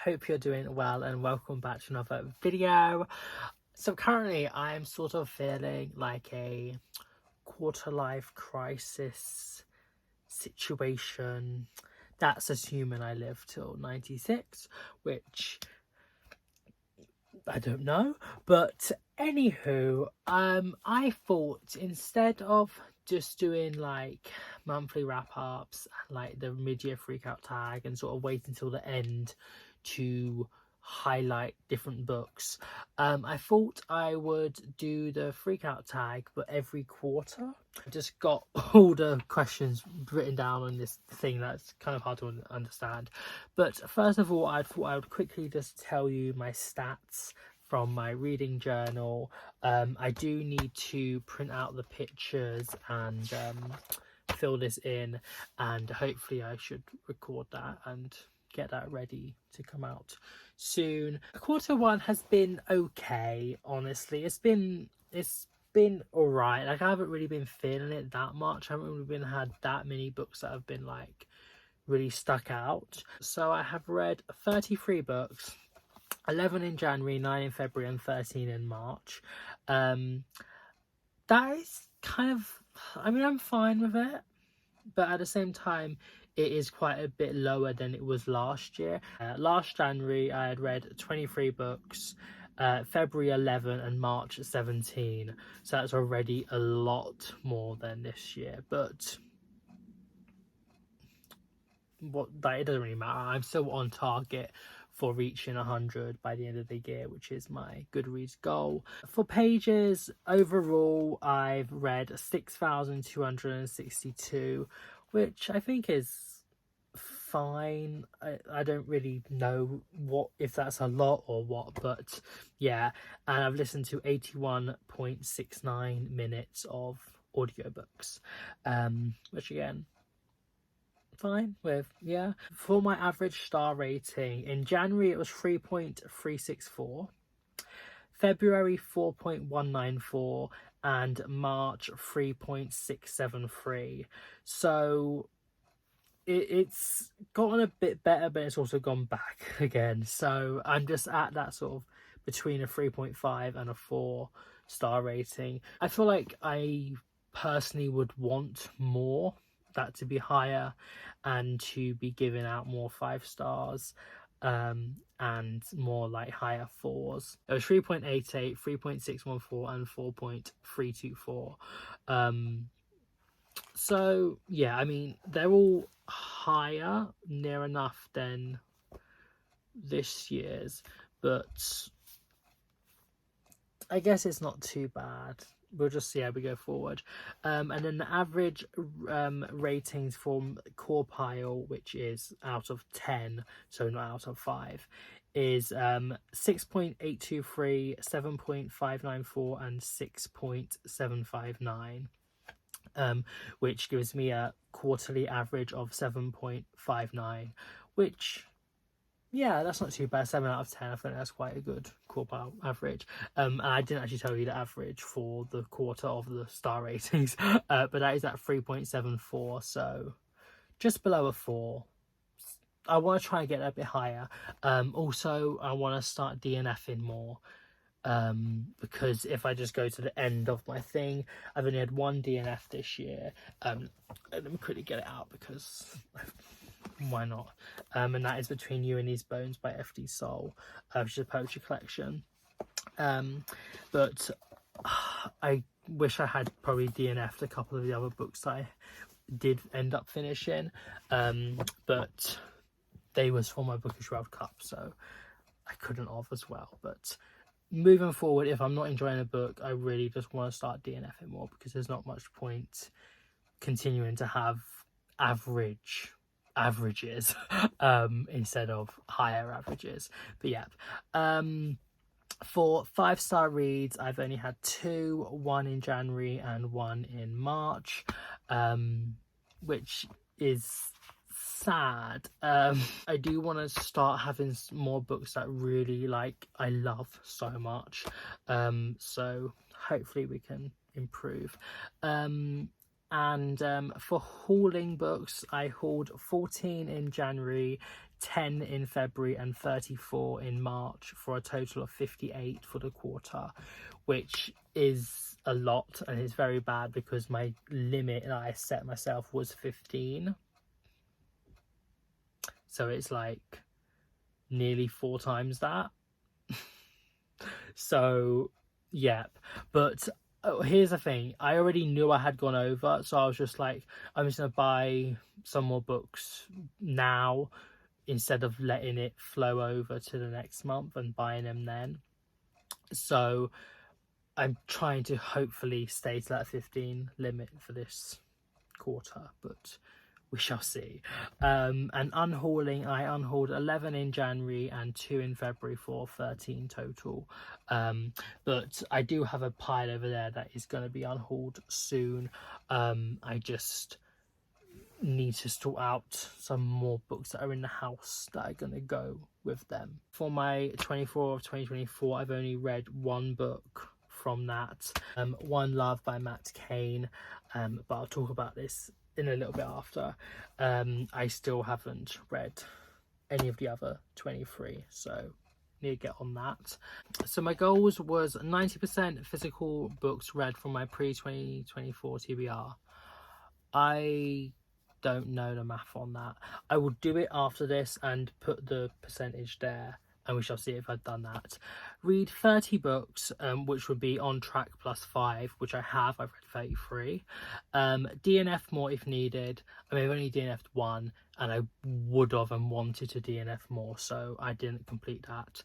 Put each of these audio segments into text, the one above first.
hope you're doing well and welcome back to another video. So currently I'm sort of feeling like a quarter life crisis situation. That's assuming I live till 96, which I don't know. But anywho, I thought instead of just doing like monthly wrap-ups and like the mid-year freakout tag and sort of wait until the end to highlight different books, I thought I would do the freakout tag but every quarter. I just got all the questions written down on this thing that's kind of hard to understand, but first of all I thought I would quickly just tell you my stats from my reading journal. I do need to print out the pictures and fill this in, and hopefully I should record that and get that ready to come out soon. Quarter one has been okay, honestly. It's been all right. Like, I haven't really been feeling it that much. I haven't really had that many books that have been like really stuck out. So I have read 33 books, 11 in January, 9 in February and 13 in March. That is kind of, I mean, I'm fine with it, but at the same time it is quite a bit lower than it was last year. Last January I had read 23 books, February 11 and March 17, so that's already a lot more than this year. But it doesn't really matter. I'm still on target for reaching 100 by the end of the year, which is my Goodreads goal. For pages, overall I've read 6,262, which I think is fine. I don't really know if that's a lot or what, but yeah. And I've listened to 81.69 minutes of audiobooks, which again, fine with. Yeah. For my average star rating, in January it was 3.364, February 4.194, and March 3.673. So it's gotten a bit better, but it's also gone back again. So I'm just at that sort of between a 3.5 and a 4 star rating. I feel like I personally would want more, that to be higher, and to be giving out more 5 stars, and more like higher 4s. It was 3.88, 3.614 and 4.324. So yeah, I mean, they're all higher, near enough, than this year's, but I guess it's not too bad. We'll just see how we go forward. And then the average ratings from Core Pile, which is out of 10, so not out of 5, is 6.823, 7.594 and 6.759. Which gives me a quarterly average of 7.59, which, yeah, that's not too bad. 7 out of 10, I think that's quite a good quarter average. And I didn't actually tell you the average for the quarter of the star ratings, but that is at 3.74, so just below a 4. I want to try and get that a bit higher. Also, I want to start DNFing more. Because if I just go to the end of my thing, I've only had 1 DNF this year. Let me quickly get it out because why not? And that is Between You and These Bones by FD Soul, which is a poetry collection. But I wish I had probably DNF'd a couple of the other books I did end up finishing, but they was for my Bookish World Cup, so I couldn't have as well. But moving forward, if I'm not enjoying a book, I really just want to start DNFing more, because there's not much point continuing to have averages instead of higher averages. But yeah, for 5-star reads, I've only had 2, 1 in January and 1 in March, which is sad. I do want to start having more books that really I love so much, so hopefully we can improve. And for hauling books, I hauled 14 in January, 10 in February and 34 in March, for a total of 58 for the quarter, which is a lot, and it's very bad because my limit that I set myself was 15. So it's like nearly 4 times that. So yeah, but here's the thing, I already knew I had gone over, so I was just like, I'm just gonna buy some more books now instead of letting it flow over to the next month and buying them then. So I'm trying to hopefully stay to that 15 limit for this quarter, but we shall see. And unhauling, I unhauled 11 in January and 2 in February for 13 total. But I do have a pile over there that is going to be unhauled soon. I just need to sort out some more books that are in the house that are going to go with them. For my 24 of 2024, I've only read 1 book from that, One Love by Matt Cain, but I'll talk about this in a little bit after. I still haven't read any of the other 23, so need to get on that. So my goals was 90% physical books read from my pre-2024 TBR. I don't know the math on that. I will do it after this and put the percentage there, and we shall see if I've done that. Read 30 books, which would be on track plus 5, which I have. I've read 33. DNF more if needed. I mean, I've only DNF'd 1, and I would have and wanted to DNF more, so I didn't complete that.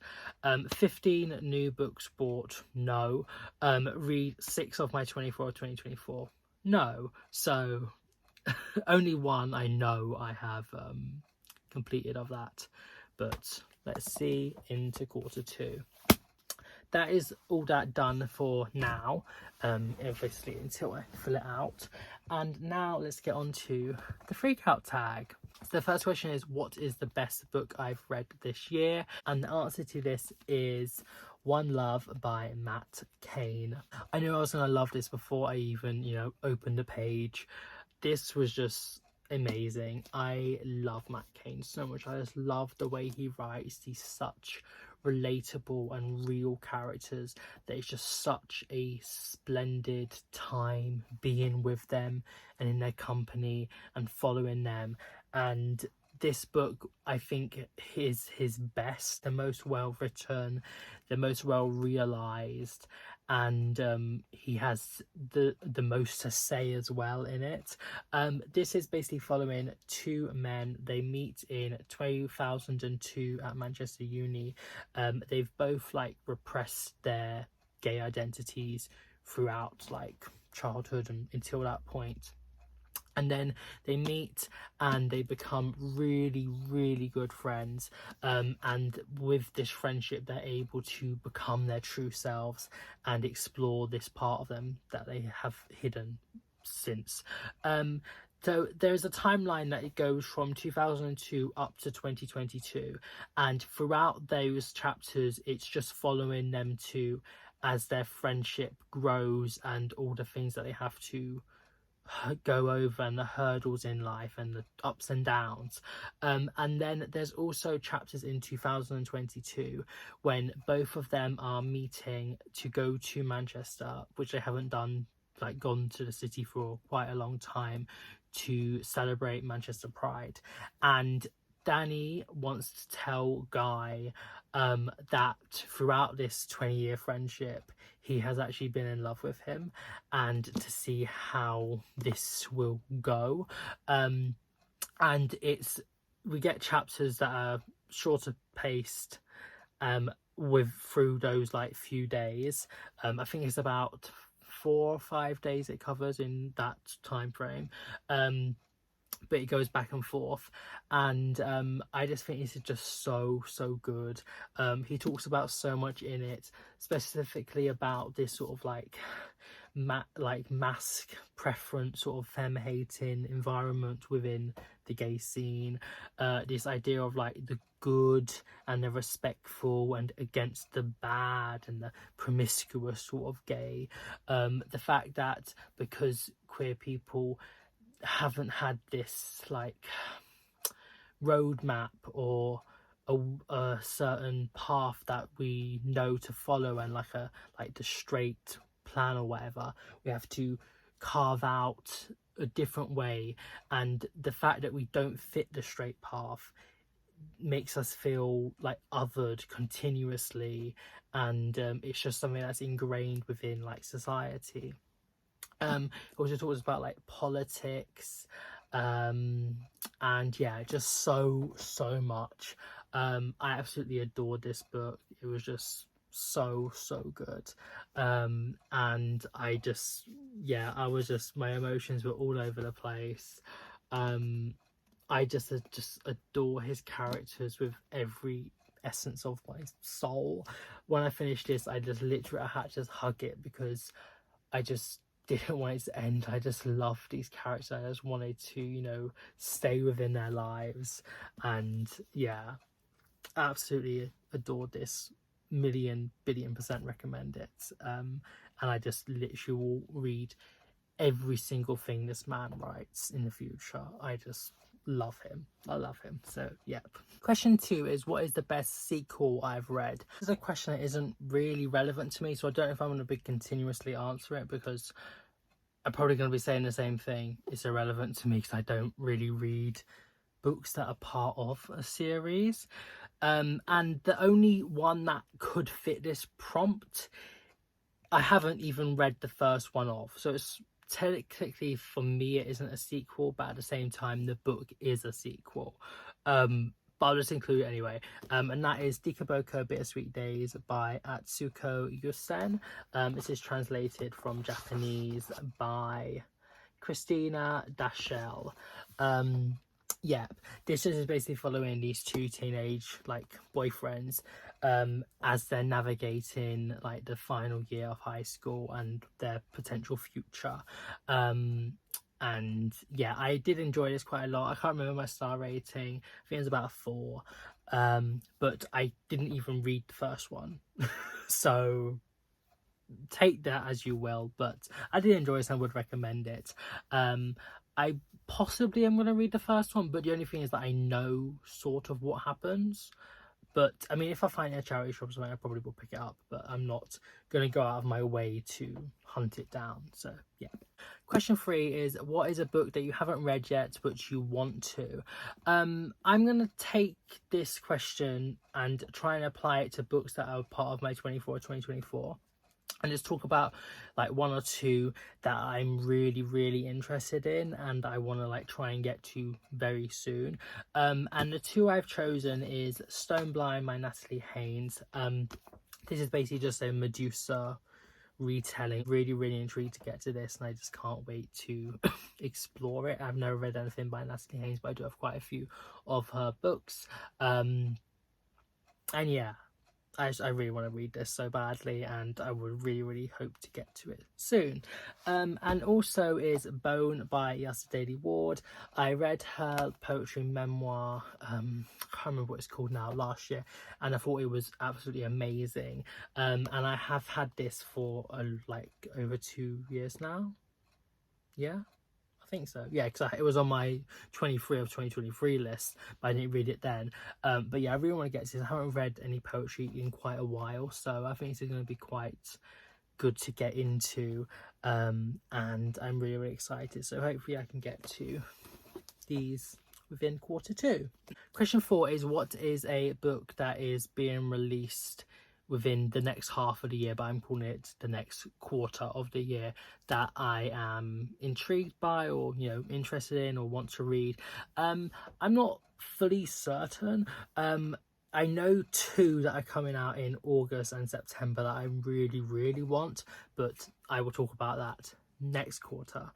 15 new books bought. No. Read 6 of my 24 of 2024. No. So only 1 I know I have completed of that, but let's see into quarter 2. That is all that done for now, obviously until I fill it out. And now let's get on to the freak out tag. So the first question is, what is the best book I've read this year? And the answer to this is One Love by Matt Cain. I knew I was going to love this before I even, opened the page. This was just amazing. I love Matt Cain so much. I just love the way he writes these such relatable and real characters that it's just such a splendid time being with them and in their company and following them. And this book, I think, is his best, the most well written, the most well realized, and he has the most to say as well in it. This is basically following 2 men. They meet in 2002 at Manchester Uni. They've both repressed their gay identities throughout childhood and until that point. And then they meet and they become really, really good friends. And with this friendship, they're able to become their true selves and explore this part of them that they have hidden since. So there's a timeline that it goes from 2002 up to 2022. And throughout those chapters, it's just following them two as their friendship grows and all the things that they have to go over and the hurdles in life and the ups and downs. And then there's also chapters in 2022 when both of them are meeting to go to Manchester, which they haven't done, gone to the city for quite a long time, to celebrate Manchester Pride. And Danny wants to tell Guy that throughout this 20-year friendship, he has actually been in love with him, and to see how this will go. And we get chapters that are shorter paced through those few days. I think it's about 4 or 5 days it covers in that time frame. But it goes back and forth, and I just think this is just so good. He talks about so much in it, specifically about this sort of mask preference, sort of femme-hating environment within the gay scene, this idea of the good and the respectful and against the bad and the promiscuous sort of gay. The fact that because queer people haven't had this roadmap or a certain path that we know to follow, and like the straight plan or whatever. We have to carve out a different way, and the fact that we don't fit the straight path makes us feel like othered continuously, and it's just something that's ingrained within like society. It also talks about like politics, and yeah, just so much. I absolutely adored this book. It was just so good. And I just, yeah, I was just, my emotions were all over the place. I just adore his characters with every essence of my soul. When I finished this, I just literally had to just hug it, because I just didn't want it to end. I just loved these characters. I just wanted to, you know, stay within their lives. And yeah, absolutely adored this. Million billion % recommend it. And I just literally will read every single thing this man writes in the future. I just love him. I love him. So yep. Question 2 is, what is the best sequel I've read? This is a question that isn't really relevant to me, so I don't know if I'm going to be continuously answer it, because I'm probably going to be saying the same thing. It's irrelevant to me because I don't really read books that are part of a series. And the only one that could fit this prompt, I haven't even read the first one of, so it's technically, for me, it isn't a sequel, but at the same time the book is a sequel. But I'll just include it anyway. And that is Dikaboko Bittersweet Days by Atsuko Yusen. This is translated from Japanese by Christina Dashell. Yeah, this is basically following these two teenage like boyfriends as they're navigating like the final year of high school and their potential future. And yeah, I did enjoy this quite a lot. I can't remember my star rating. I think it was about a 4. But I didn't even read the first one. So take that as you will, but I did enjoy it, so I would recommend it. I possibly am going to read the first one, but the only thing is that I know sort of what happens. But I mean, if I find it at a charity shop or something, I probably will pick it up, but I'm not going to go out of my way to hunt it down. So yeah. Question 3 is, what is a book that you haven't read yet but you want to? I'm going to take this question and try and apply it to books that are part of my 2024, and just talk about like 1 or 2 that I'm really interested in and I want to like try and get to very soon. And the 2 I've chosen is Stone Blind by Natalie Haynes. This is basically just a Medusa retelling. Really intrigued to get to this, and I just can't wait to explore it. I've never read anything by Natalie Haynes, but I do have quite a few of her books. And yeah, I really want to read this so badly, and I would really hope to get to it soon. And also is Bone by Yasa Daly Ward. I read her poetry memoir, I can't remember what it's called now, last year, and I thought it was absolutely amazing. And I have had this for like over 2 years now. Yeah, I think so, yeah, because it was on my 23 of 2023 list, but I didn't read it then. But yeah, I really want to get to this. I haven't read any poetry in quite a while, so I think it's going to be quite good to get into, and I'm really excited, so hopefully I can get to these within Q2. Question 4 is, what is a book that is being released within the next half of the year, but I'm calling it the next quarter of the year, that I am intrigued by, or you know, interested in, or want to read? I'm not fully certain. I know 2 that are coming out in August and September that I really want, but I will talk about that next quarter.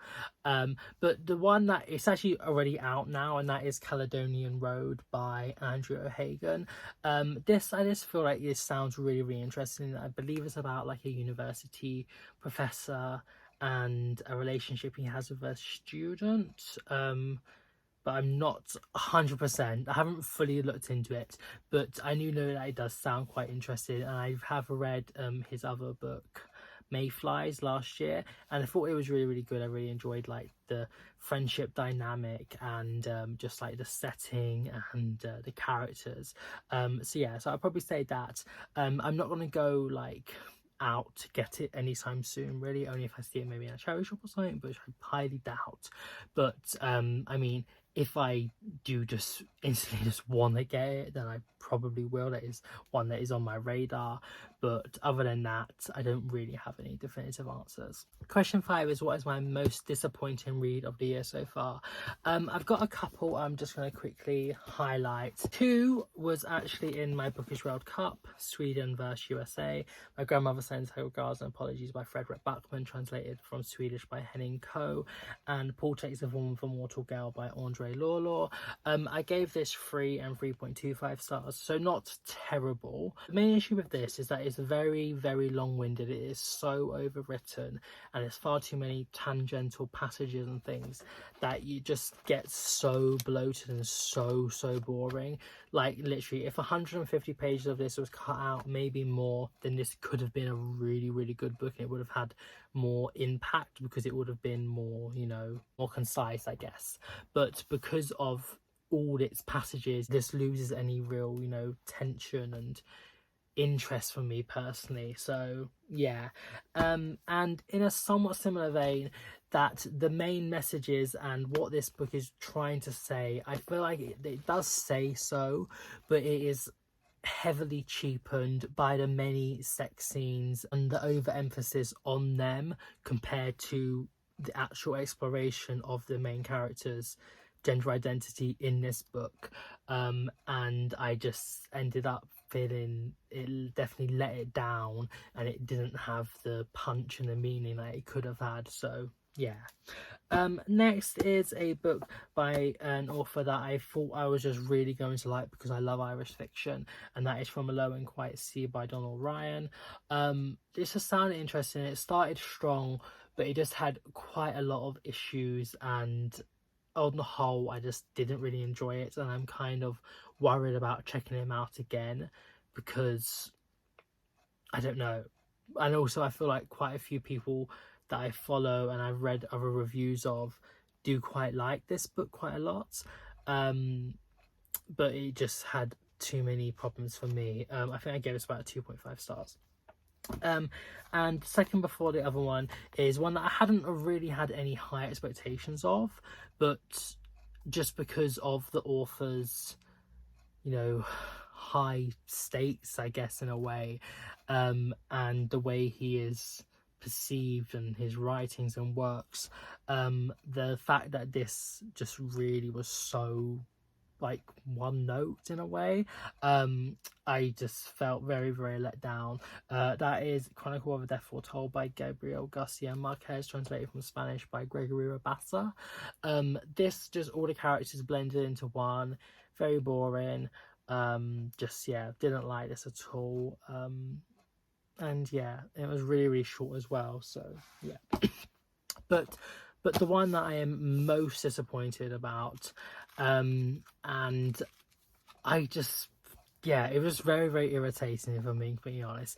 But the one that is actually already out now, and that is Caledonian Road by Andrew O'Hagan. I just feel like this sounds really interesting. I believe it's about like a university professor and a relationship he has with a student. But I'm not 100%. I haven't fully looked into it, but I do know that it does sound quite interesting, and I have read his other book Mayflies last year, and I thought it was really good. I really enjoyed like the friendship dynamic and just like the setting and the characters. So yeah, so I'll probably say that. I'm not gonna go like out to get it anytime soon, really, only if I see it maybe in a charity shop or something, which I highly doubt. But I mean, if I do just instantly just want to get it, then I probably will. That is one that is on my radar, but other than that, I don't really have any definitive answers. Question 5 is, what is my most disappointing read of the year so far? I've got a couple I'm just going to quickly highlight. 2 was actually in my Bookish World Cup, Sweden vs USA. My grandmother sends her regards and apologies by Frederick Backman, translated from Swedish by Henning Ko, and Paul Takes a Woman for Mortal Girl by Andre Lawlaw. I gave this 3 and 3.25 stars, so not terrible. The main issue with this is that it's very long-winded. It is so overwritten, and there's far too many tangential passages and things that you just get so bloated and so boring. Like literally, if 150 pages of this was cut out, maybe more, then this could have been a really good book, and it would have had more impact because it would have been more, you know, more concise, I guess. But because of all its passages, this loses any real, you know, tension and interest for me personally. So yeah, and in a somewhat similar vein, that the main messages and what this book is trying to say, I feel like it does say so, but it is heavily cheapened by the many sex scenes and the overemphasis on them compared to the actual exploration of the main characters' gender identity in this book. And I just ended up feeling it definitely let it down, and it didn't have the punch and the meaning that it could have had. So yeah. Next is a book by an author that I thought I was just really going to like because I love Irish fiction, and that is From a Low and Quiet Sea by Donald Ryan. This just sounded interesting. It started strong, but it just had quite a lot of issues, and on the whole I just didn't really enjoy it, and I'm kind of worried about checking him out again because I don't know. And also I feel like quite a few people that I follow and I've read other reviews of do quite like this book quite a lot, but it just had too many problems for me. I think I gave it about 2.5 stars. And second before the other one is one that I hadn't really had any high expectations of, but just because of the author's, you know, high stakes, I guess, in a way, and the way he is perceived and his writings and works, the fact that this just really was so like one note in a way, I just felt very let down. That is Chronicle of a Death Foretold by Gabriel Garcia Marquez, translated from Spanish by Gregory Rabassa. This just all the characters blended into one, very boring. Just yeah, didn't like this at all. And yeah, it was really short as well, so yeah. but the one that I am most disappointed about, and I just, yeah, it was very irritating, if I'm being completely honest,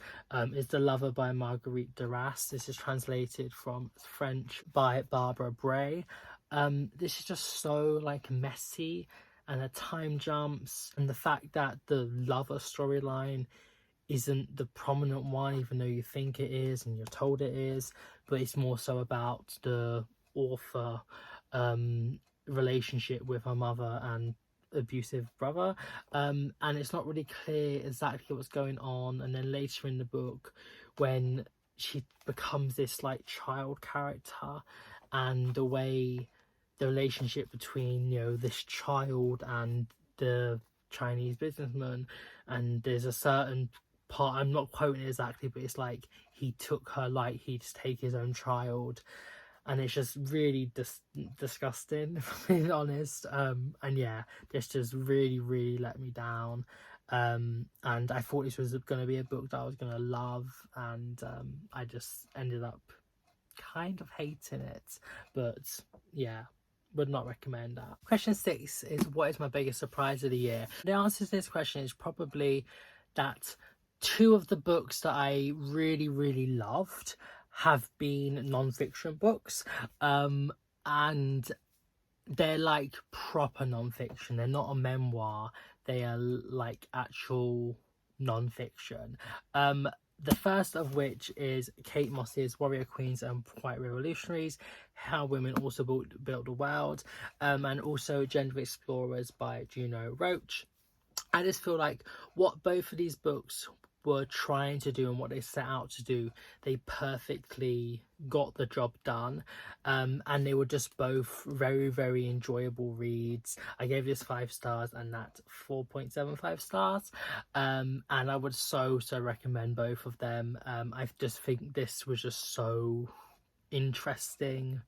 is The Lover by Marguerite Duras. This is translated from French by Barbara Bray. This is just so like messy, and the time jumps, and the fact that the lover storyline isn't the prominent one, even though you think it is and you're told it is, but it's more so about the author relationship with her mother and abusive brother, and it's not really clear exactly what's going on. And then later in the book, when she becomes this like child character, and the way the relationship between, you know, this child and the Chinese businessman, and there's a certain part, I'm not quoting it exactly, but it's like he took her like he'd take his own child, and it's just really disgusting, if I'm being honest. And yeah, this just really let me down, and I thought this was going to be a book that I was going to love, and I just ended up kind of hating it. But yeah, would not recommend that. Question 6 is, what is my biggest surprise of the year? The answer to this question is probably that 2 of the books that I really loved have been non-fiction books, and they're like proper non-fiction. They're not a memoir, they are like actual non-fiction. The first of which is Kate Moss's Warrior Queens and White Revolutionaries, How Women Also Built the World, and also Gender Explorers by Juno Roach. I just feel like what both of these books were trying to do and what they set out to do, they perfectly got the job done, and they were just both very, very enjoyable reads. I gave this 5 stars and that 4.75 stars, and I would so recommend both of them. I just think this was just so interesting,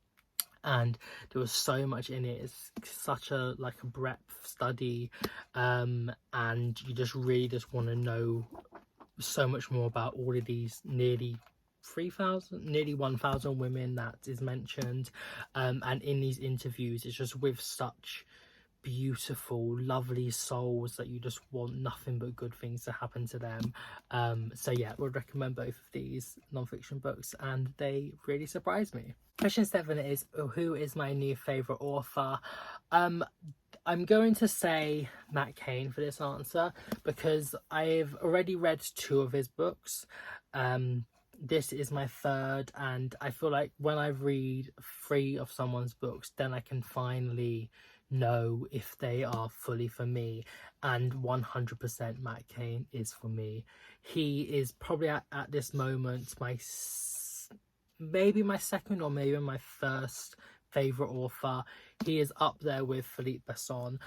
and there was so much in it. It's such a like a breadth study, and you just really just want to know so much more about all of these nearly 1,000 women that is mentioned, and in these interviews it's just with such beautiful, lovely souls that you just want nothing but good things to happen to them. So yeah, would recommend both of these non-fiction books, and they really surprised me. Question 7 is, who is my new favorite author? I'm going to say Matt Cain for this answer, because I've already read 2 of his books. This is my 3rd, and I feel like when I read 3 of someone's books, then I can finally know if they are fully for me, and 100% Matt Cain is for me. He is probably at this moment maybe my 2nd or maybe my 1st favorite author. He is up there with Philippe Besson.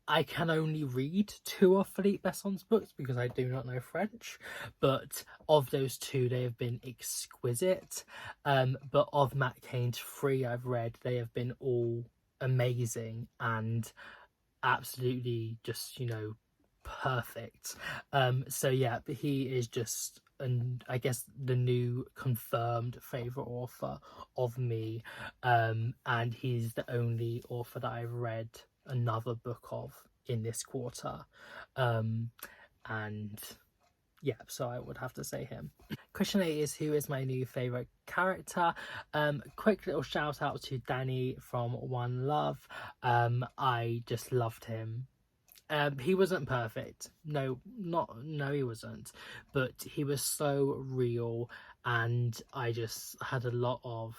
I can only read 2 of Philippe Besson's books because I do not know French, but of those 2 they have been exquisite. But of Matt Cain's 3 I've read, they have been all amazing and absolutely just, perfect. So yeah, but he is just, and I guess the new confirmed favorite author of me, and he's the only author that I've read another book of in this quarter, and yeah, so I would have to say him. Question 8 is, who is my new favorite character? Quick little shout out to Danny from One Love. I just loved him. He wasn't perfect. No, he wasn't. But he was so real, and I just had a lot of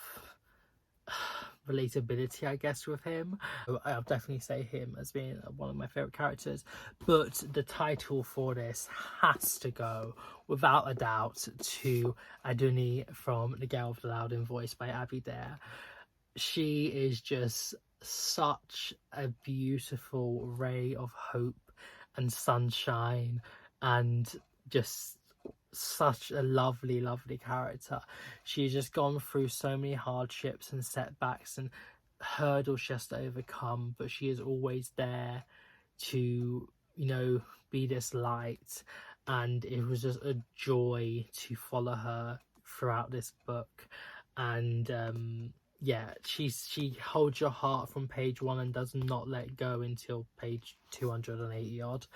relatability, I guess, with him. I'll definitely say him as being one of my favorite characters. But the title for this has to go, without a doubt, to Aduni from The Girl with the Loud Voice by Abby Dare. She is just such a beautiful ray of hope and sunshine, and just such a lovely character. She's just gone through so many hardships and setbacks and hurdles she has to overcome, but she is always there to, be this light, and it was just a joy to follow her throughout this book. And yeah, she holds your heart from page 1 and does not let go until page 280 odd.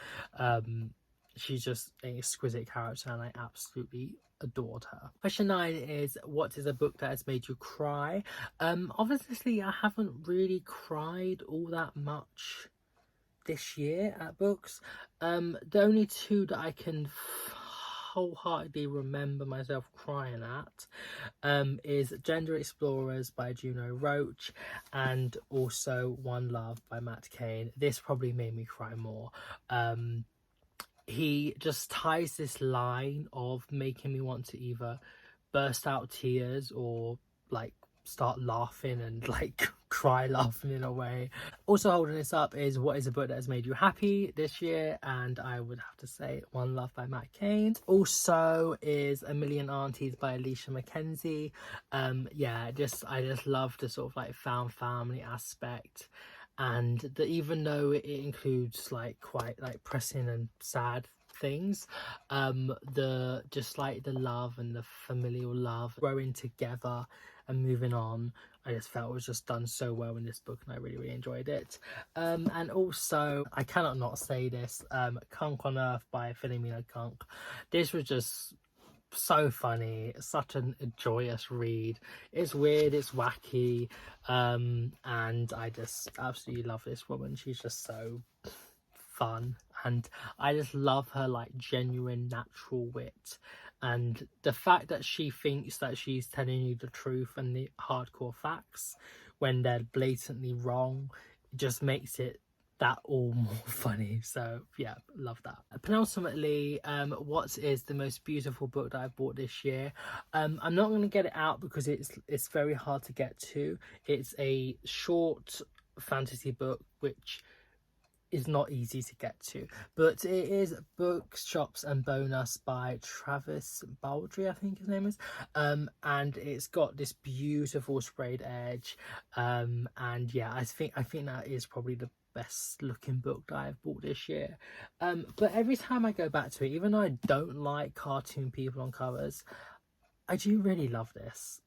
She's just an exquisite character, and I absolutely adored her. Question 9 is, what is a book that has made you cry? Obviously I haven't really cried all that much this year at books. The only 2 that I can wholeheartedly remember myself crying at is Gender Explorers by Juno Roach, and also One Love by Matt Cain. This probably made me cry more. He just ties this line of making me want to either burst out tears or like start laughing and like cry laughing in a way. Also holding this up is, what is a book that has made you happy this year? And I would have to say One Love by Matt Cain. Also is A Million Aunties by Alicia Mackenzie. Yeah, I just love the sort of like found family aspect, and even though it includes like quite like pressing and sad things, the just like the love and the familial love growing together and moving on, I just felt was just done so well in this book, and I really enjoyed it. And also, I cannot not say this, Kunk on Earth by Philomena Kunk. This was just so funny, such a joyous read. It's weird, it's wacky, and I just absolutely love this woman. She's just so fun, and I just love her like genuine natural wit, and the fact that she thinks that she's telling you the truth and the hardcore facts when they're blatantly wrong just makes it that all more funny. So yeah, love that. Penultimately, what is the most beautiful book that I've bought this year? I'm not going to get it out because it's very hard to get to. It's a short fantasy book which is not easy to get to, but it is Books, Shops and Bonus by Travis Baldry, I think his name is, and it's got this beautiful sprayed edge, and yeah, I think that is probably the best looking book that I've bought this year. But every time I go back to it, even though I don't like cartoon people on covers, I do really love this.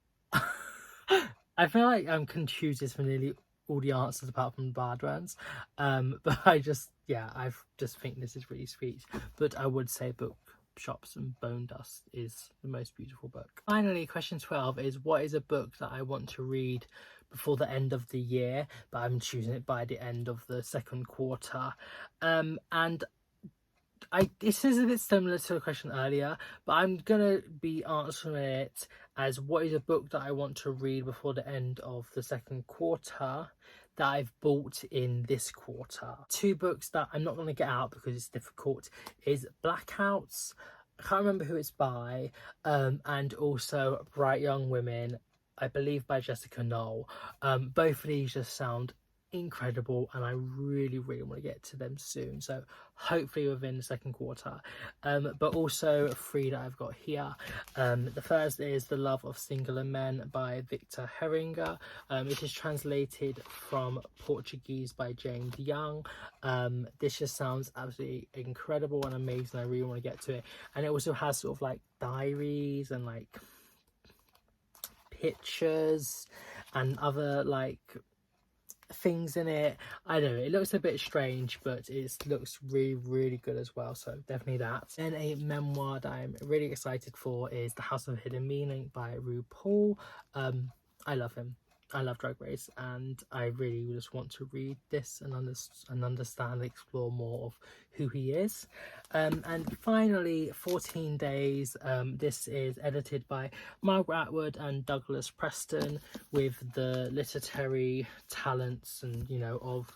I feel like I can choose this for nearly all the answers apart from the bad ones, but I just think this is really sweet. But I would say Book, Shops and Bone Dust is the most beautiful book. Finally, question 12 is, what is a book that I want to read before the end of the year, but I'm choosing it by the end of the second quarter? And this is a bit similar to the question earlier, but I'm gonna be answering it as, what is a book that I want to read before the end of the second quarter that I've bought in this quarter. Two books that I'm not going to get out because it's difficult is Blackouts, I can't remember who it's by, and also Bright Young Women, I believe by Jessica Knoll. Both of these just sound incredible and I really want to get to them soon, so hopefully within the second quarter. But also three that I've got here. The first is The Love of Singular Men by Victor Heringer. It is translated from Portuguese by James Young. This just sounds absolutely incredible and amazing. I really want to get to it, and it also has sort of like diaries and like pictures and other like things in it. I know it looks a bit strange, but it looks really good as well, so definitely that. Then a memoir that I'm really excited for is The House of Hidden Meaning by RuPaul. I love him. I love Drag Race, and I really just want to read this and understand and explore more of who he is. And finally, 14 Days. This is edited by Margaret Atwood and Douglas Preston, with the literary talents and of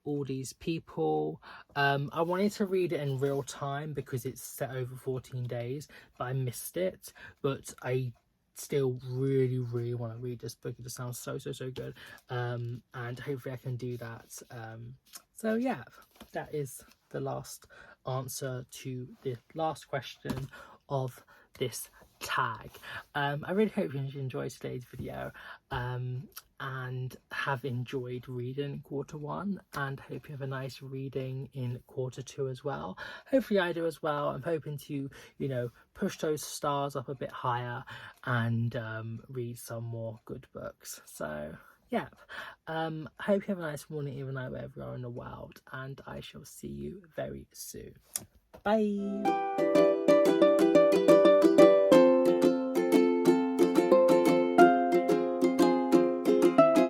all these people. I wanted to read it in real time because it's set over 14 days, but I missed it. But I still really want to read this book. It just sounds so good, and hopefully I can do that. So yeah, that is the last answer to the last question of this tag. I really hope you enjoyed today's video, and have enjoyed reading quarter one, and hope you have a nice reading in quarter two as well. Hopefully I do as well. I'm hoping to push those stars up a bit higher and read some more good books. So yeah, hope you have a nice morning, even night, wherever you are in the world, and I shall see you very soon. Bye.